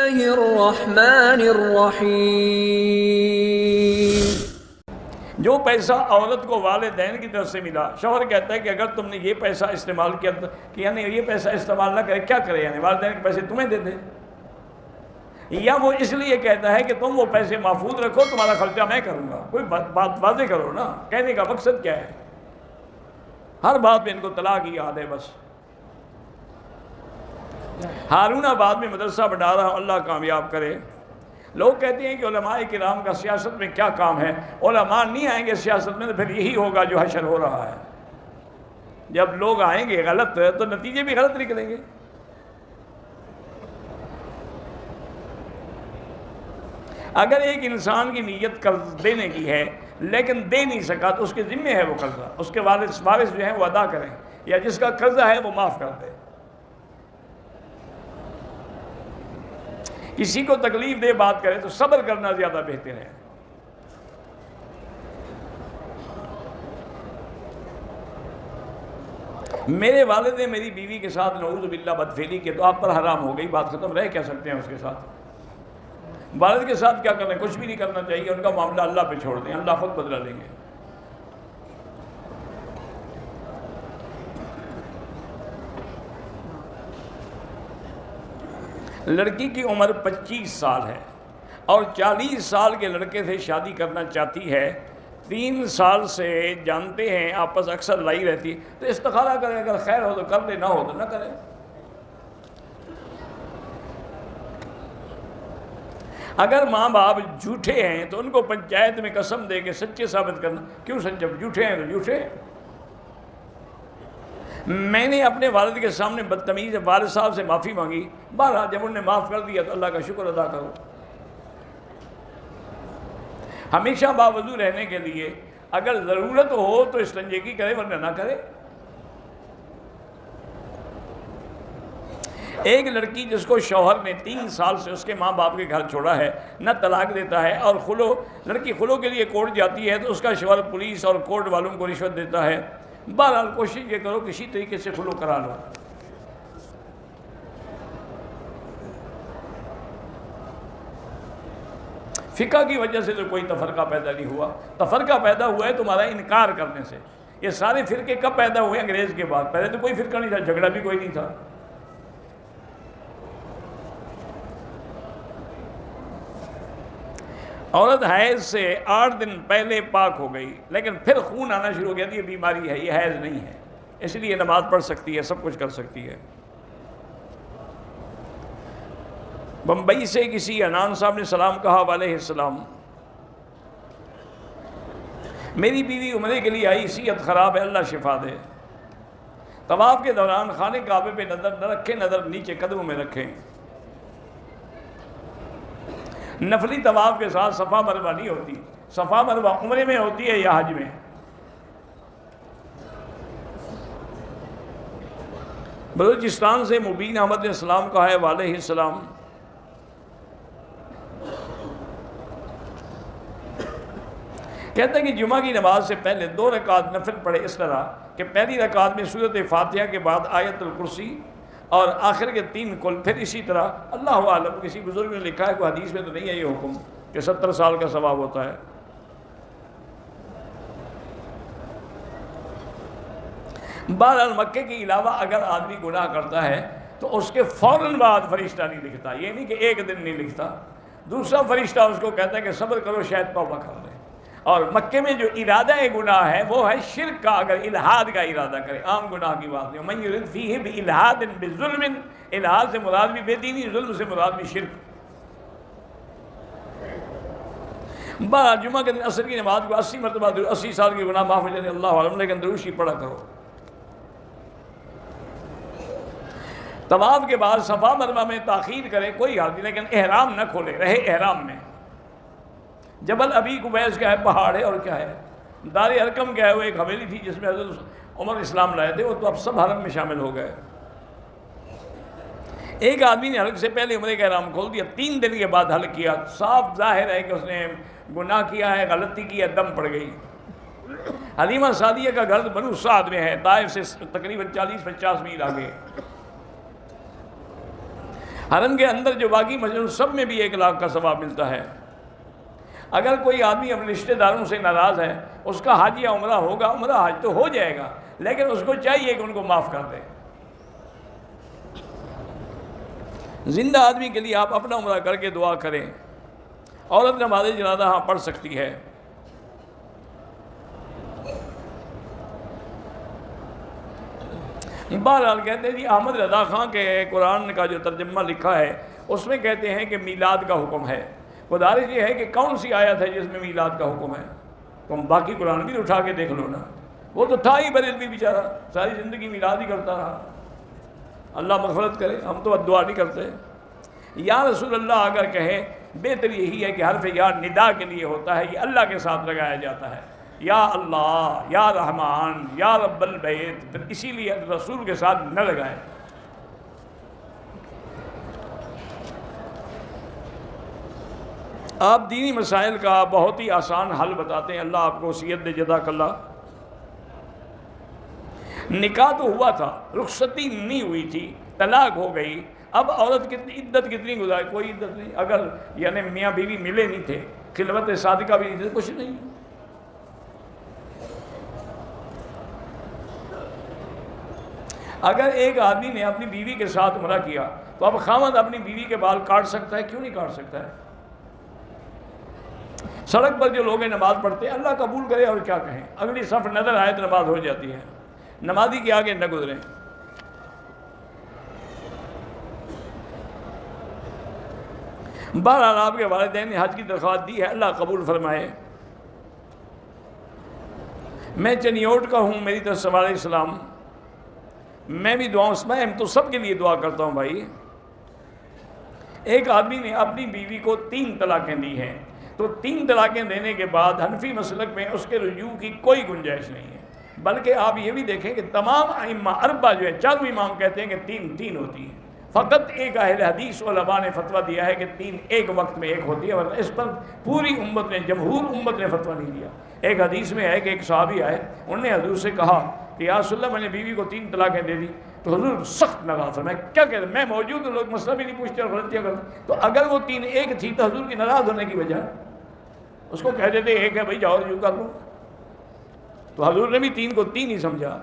اللہ الرحمن الرحیم۔ جو پیسہ عورت کو والدین کی طرف سے ملا، شوہر کہتا ہے کہ اگر تم نے یہ پیسہ استعمال کیا کہ یعنی یہ پیسہ استعمال نہ کرے، کیا کرے؟ یعنی والدین کے پیسے تمہیں دے دے، یا وہ اس لیے کہتا ہے کہ تم وہ پیسے محفوظ رکھو، تمہارا خرچہ میں کروں گا؟ کوئی بات واضح کرو نا، کہنے کا مقصد کیا ہے؟ ہر بات میں ان کو طلاق کی یاد ہے بس۔ ہارون آباد میں مدرسہ بنا رہا ہوں، اللہ کامیاب کرے۔ لوگ کہتے ہیں کہ علماء کرام کا سیاست میں کیا کام ہے؟ علماء نہیں آئیں گے سیاست میں تو پھر یہی ہوگا جو حشر ہو رہا ہے۔ جب لوگ آئیں گے غلط تو نتیجے بھی غلط نکلیں گے۔ اگر ایک انسان کی نیت قرض دینے کی ہے لیکن دے نہیں سکا تو اس کے ذمہ ہے وہ قرضہ، اس کے وارث جو ہیں وہ ادا کریں، یا جس کا قرضہ ہے وہ معاف کر دے۔ کسی کو تکلیف دے بات کرے تو صبر کرنا زیادہ بہتر ہے۔ میرے والد نے میری بیوی کے ساتھ نعوذ باللہ بدفعلی کی تو آپ پر حرام ہو گئی، بات ختم، رہ کیا سکتے ہیں اس کے ساتھ؟ والد کے ساتھ کیا کرنا ہے؟ کچھ بھی نہیں کرنا چاہیے، ان کا معاملہ اللہ پہ چھوڑ دیں، اللہ خود بدلا لیں گے۔ لڑکی کی عمر 25 سال ہے اور 40 سال کے لڑکے سے شادی کرنا چاہتی ہے، 3 سال سے جانتے ہیں، آپس اکثر لڑائی رہتی ہے، تو استخارہ کریں، اگر خیر ہو تو کر لے، نہ ہو تو نہ کریں۔ اگر ماں باپ جھوٹے ہیں تو ان کو پنچایت میں قسم دے کے سچے ثابت کرنا۔ کیوں سچ؟ جب جھوٹے ہیں تو جھوٹے ہیں۔ میں نے اپنے والد کے سامنے بدتمیز والد صاحب سے معافی مانگی، بہرحال جب انہوں نے معاف کر دیا تو اللہ کا شکر ادا کرو۔ ہمیشہ باوضو رہنے کے لیے اگر ضرورت ہو تو استنجے کرے، ورنہ نہ کرے۔ ایک لڑکی جس کو شوہر نے 3 سال سے اس کے ماں باپ کے گھر چھوڑا ہے، نہ طلاق دیتا ہے، اور لڑکی خلو کے لیے کورٹ جاتی ہے تو اس کا شوہر پولیس اور کورٹ والوں کو رشوت دیتا ہے، بہرحال کوشش یہ کرو کسی طریقے سے خلو کرا لو۔ فقہ کی وجہ سے تو کوئی تفرقہ پیدا نہیں ہوا، تفرقہ پیدا ہوا ہے تمہارا انکار کرنے سے۔ یہ سارے فرقے کب پیدا ہوئے؟ انگریز کے بعد۔ پہلے تو کوئی فرقہ نہیں تھا، جھگڑا بھی کوئی نہیں تھا۔ عورت حیض سے 8 دن پہلے پاک ہو گئی لیکن پھر خون آنا شروع ہو گیا، یہ بیماری ہے، یہ حیض نہیں ہے، اس لیے نماز پڑھ سکتی ہے، سب کچھ کر سکتی ہے۔ بمبئی سے کسی انان صاحب نے سلام کہا، علیہ السلام، میری بیوی عمرے کے لیے آئی، صحت خراب ہے، اللہ شفا دے۔ طواف کے دوران خانے کعبے پہ نظر نہ رکھیں، نظر نیچے قدموں میں رکھیں۔ نفلی طواف کے ساتھ صفا مروہ نہیں ہوتی، صفا مروہ عمرے میں ہوتی ہے یا حج میں۔ بلوچستان سے مبین احمد نے سلام کہا ہے، علیہ السلام، کہتا ہے کہ جمعہ کی نماز سے پہلے 2 رکعت نفل پڑھے اس طرح کہ پہلی رکعت میں سورۃ فاتحہ کے بعد آیت الکرسی اور آخر کے 3 کل، پھر اسی طرح اللہ عالم، کسی بزرگ نے لکھا ہے، کوئی حدیث میں تو نہیں ہے یہ حکم کہ 70 سال کا ثواب ہوتا ہے۔ بہرحال مکے کے علاوہ اگر آدمی گناہ کرتا ہے تو اس کے فوراً بعد فرشتہ نہیں لکھتا، یہ نہیں کہ ایک دن نہیں لکھتا، دوسرا فرشتہ اس کو کہتا ہے کہ صبر کرو، شاید توبہ کر لے۔ اور مکے میں جو ارادہ گناہ ہے وہ ہے شرک کا، اگر الہاد کا ارادہ کرے، عام گناہ کی بات نہیں۔ من یرد فیہ بالہاد بظلم، الہاد سے مراد بھی بے دینی، ظلم سے مراد بھی شرک۔ جمعہ کے دن عصر کی نماز کو 80 مرتبہ 80 سال کے گناہ معاف ہو جاتے، اللہ عالم، لیکن درود شریف پڑھا کرو۔ طواف کے بعد صفا مروہ میں تاخیر کرے کوئی حرج نہیں، لیکن احرام نہ کھولے، رہے احرام میں۔ جبل ابی قبیس کیا ہے؟ پہاڑ ہے، اور کیا ہے؟ دار ارقم کیا ہے؟ وہ ایک حویلی تھی جس میں حضرت عمر اسلام لائے تھے، وہ تو اب سب حرم میں شامل ہو گئے۔ ایک آدمی نے حلق سے پہلے عمرے کا احرام کھول دیا، 3 دن کے بعد حلق کیا، صاف ظاہر ہے کہ اس نے گناہ کیا ہے، غلطی کی ہے، دم پڑ گئی۔ حلیمہ سعدیہ کا گھر بنو سعد میں ہے، طائف سے تقریباً 40-50 میل آگے۔ حرم کے اندر جو باقی مسجد سب میں بھی 1 لاکھ کا ثواب ملتا ہے۔ اگر کوئی آدمی اپنے رشتہ داروں سے ناراض ہے، اس کا حج یا عمرہ ہوگا، عمرہ حج تو ہو جائے گا، لیکن اس کو چاہیے کہ ان کو معاف کر دے۔ زندہ آدمی کے لیے آپ اپنا عمرہ کر کے دعا کریں۔ عورت نماز جنازہ ہاں پڑھ سکتی ہے۔ بہرحال کہتے ہیں جی احمد رضا خان کے قرآن کا جو ترجمہ لکھا ہے اس میں کہتے ہیں کہ میلاد کا حکم ہے۔ گزارش یہ ہے کہ کون سی آیت ہے جس میں میلاد کا حکم ہے؟ تم باقی قرآن بھی اٹھا کے دیکھ لو نا، وہ تو تھا ہی بریلوی بیچارہ، ساری زندگی میلاد ہی کرتا رہا۔ اللہ مغفرت کرے، ہم تو دعا نہیں کرتے۔ یا رسول اللہ اگر کہے، بہتر یہی ہے کہ حرف یا ندا کے لیے ہوتا ہے، یہ اللہ کے ساتھ لگایا جاتا ہے، یا اللہ، یا رحمان، یا رب البیت، پھر اسی لیے رسول کے ساتھ نہ لگائے۔ آپ دینی مسائل کا بہت ہی آسان حل بتاتے ہیں، اللہ آپ کو وصیت دے، جزاک اللہ۔ نکاح تو ہوا تھا، رخصتی نہیں ہوئی تھی، طلاق ہو گئی، اب عورت کتنی عدت کتنی گزاری؟ کوئی عدت نہیں۔ اگر یعنی میاں بیوی ملے نہیں تھے، خلوت صادقہ بھی نہیں تھے، کچھ نہیں۔ اگر ایک آدمی نے اپنی بیوی کے ساتھ عمرہ کیا تو اب خاوند اپنی بیوی کے بال کاٹ سکتا ہے؟ کیوں نہیں کاٹ سکتا ہے؟ سڑک پر جو لوگ نماز پڑھتے ہیں، اللہ قبول کرے، اور کیا کہیں، اگلی صف نظر آئے تو نماز ہو جاتی ہے، نمازی کے آگے نہ گزریں۔ بہرحال آپ کے والدین نے حج کی درخواست دی ہے، اللہ قبول فرمائے۔ میں چنیوٹ کا ہوں، میری طرف سے علیہ السلام، میں بھی دعاؤں میں تو سب کے لیے دعا کرتا ہوں بھائی۔ ایک آدمی نے اپنی بیوی کو 3 طلاقیں دی ہیں، تو 3 طلاقیں دینے کے بعد حنفی مسلک میں اس کے رجوع کی کوئی گنجائش نہیں ہے، بلکہ آپ یہ بھی دیکھیں کہ تمام ائمہ اربعہ جو ہے، 4 امام کہتے ہیں کہ 3 ہوتی ہیں۔ فقط ایک اہل حدیث علماء نے فتویٰ دیا ہے کہ 3 ایک وقت میں ایک ہوتی ہے، ورنہ اس پر پوری امت نے، جمہور امت نے فتویٰ نہیں دیا۔ ایک حدیث میں ہے کہ ایک صحابی آئے، انہوں نے حضور سے کہا کہ یا رسول اللہ میں نے بیوی کو 3 طلاقیں دے دی، تو حضور سخت ناراض ہوئے۔ میں کیا کہتا ہوں، میں موجود ہوں، لوگ مسئلہ بھی نہیں پوچھتے اور غلطیاں کرتے، تو اگر وہ 3 ایک تھی تو حضور کی ناراض ہونے کی وجہ اس کو کہہ دیتے ایک ہے بھائی، جاؤ یوں کر لو، تو حضور نے بھی 3 کو 3 ہی سمجھا۔